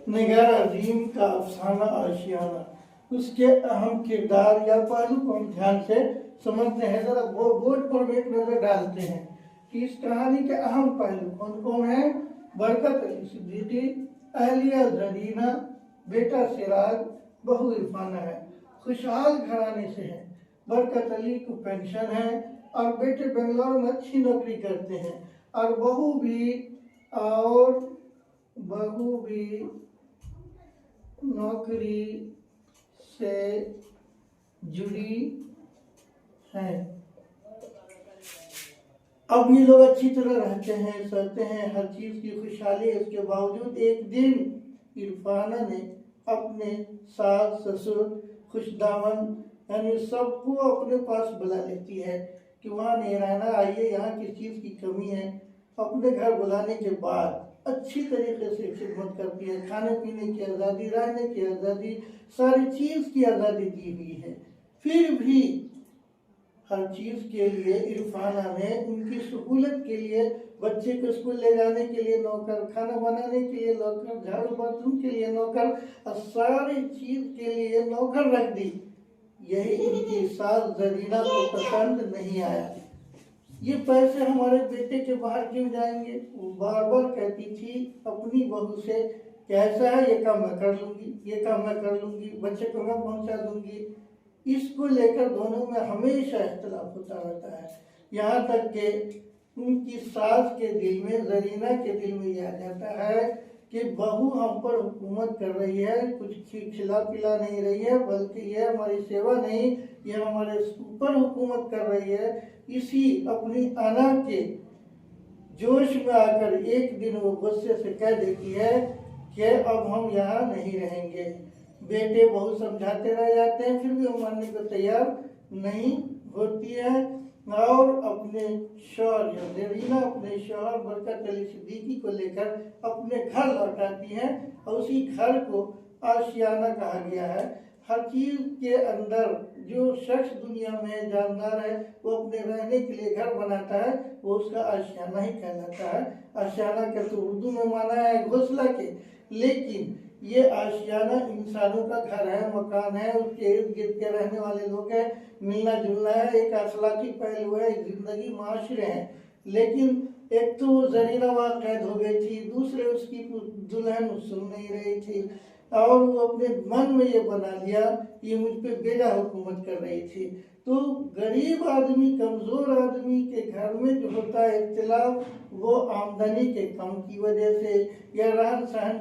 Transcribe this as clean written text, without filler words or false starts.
نگار عظیم کا افسانہ آشیانہ، اس کے اہم کردار یا پہلو کو ہم دھیان سے سمجھتے ہیں۔ ذرا بورڈ پر ایک نظر ڈالتے ہیں کہ اس کہانی کے اہم پہلو کون کون ہیں۔ برکت علی صدیقی، اہلیہ زرینہ، بیٹا سراج، بہو عرفانہ ہے۔ خوشحال گھرانے سے ہے۔ برکت علی کو پینشن ہے اور بیٹے بنگلور میں اچھی نوکری کرتے ہیں، اور بہو بھی نوکری سے جڑی ہیں۔ اب یہ لوگ اچھی طرح رہتے ہیں، سہتے ہیں، ہر چیز کی خوشحالی ہے۔ اس کے باوجود ایک دن عرفانہ نے اپنے ساس سسر خوش دامن یعنی سب کو اپنے پاس بلا لیتی ہے کہ وہاں نہیں رہنا، آئیے یہاں کس چیز کی کمی ہے۔ اپنے گھر بلانے کے بعد اچھی طریقے سے خدمت کرتی ہے، کھانے پینے کی آزادی، رہنے کی آزادی، ساری چیز کی آزادی دی ہوئی ہے۔ پھر بھی ہر چیز کے لیے عرفانہ نے ان کی سہولت کے لیے بچے کو اسکول لے جانے کے لیے نوکر، کھانا بنانے کے لیے نوکر، جھاڑو برتن کے لیے نوکر، اور ساری چیز کے لیے نوکر رکھ دی۔ یہی ان کی ساس زرینہ کو پسند نہیں آیا۔ یہ پیسے ہمارے بیٹے کے باہر کیوں جائیں گے؟ وہ بار بار کہتی تھی اپنی بہو سے کہ ایسا ہے، یہ کام میں کر لوں گی، یہ کام میں کر لوں گی، بچے کو میں پہنچا دوں گی۔ اس کو لے کر دونوں میں ہمیشہ اختلاف ہوتا رہتا ہے، یہاں تک کہ ان کی ساس کے دل میں، زرینہ کے دل میں یہ آ جاتا ہے کہ بہو ہم پر حکومت کر رہی ہے، کچھ کھلا پلا نہیں رہی ہے، بلکہ یہ ہماری سیوا نہیں، یہ ہمارے اوپر حکومت کر رہی ہے۔ اسی اپنی انا کے جوش میں آ کر ایک دن وہ غصے سے کہہ دیتی ہے کہ اب ہم یہاں نہیں رہیں گے۔ بیٹے بہو سمجھاتے رہ جاتے ہیں، پھر بھی وہ ماننے کو تیار نہیں ہوتی ہے، اور اپنے شوہر یا زرینہ اپنے شوہر برکت علی صدیقی کو لے کر اپنے گھر لوٹ آتی ہے، اور اسی گھر کو آشیانہ کہا گیا ہے۔ ہر چیز کے اندر جو شخص دنیا میں جاندار ہے، وہ اپنے رہنے کے لیے گھر بناتا ہے، وہ اس کا آشیانہ ہی کہلاتا ہے۔ آشیانہ کا تو اردو میں معنی ہے گھونسلہ کے، لیکن یہ آشیانہ انسانوں کا گھر ہے، مکان ہے، اس کے ارد گرد کے رہنے والے لوگ ہیں، ملنا جلنا ہے، ایک اخلاقی پہلو ہے، ایک زندگی معاشرے ہیں۔ لیکن ایک تو زرینہ وہاں قید ہو گئی تھی، دوسرے اس کی دلہن سن نہیں رہی تھی، اور وہ اپنے من میں یہ بنا لیا کہ مجھ پہ بیجا حکومت کر رہی تھی۔ تو غریب آدمی، کمزور آدمی کے گھر میں جو ہوتا ہے اختلاف، وہ آمدنی کے کم کی وجہ سے یا رہن سہن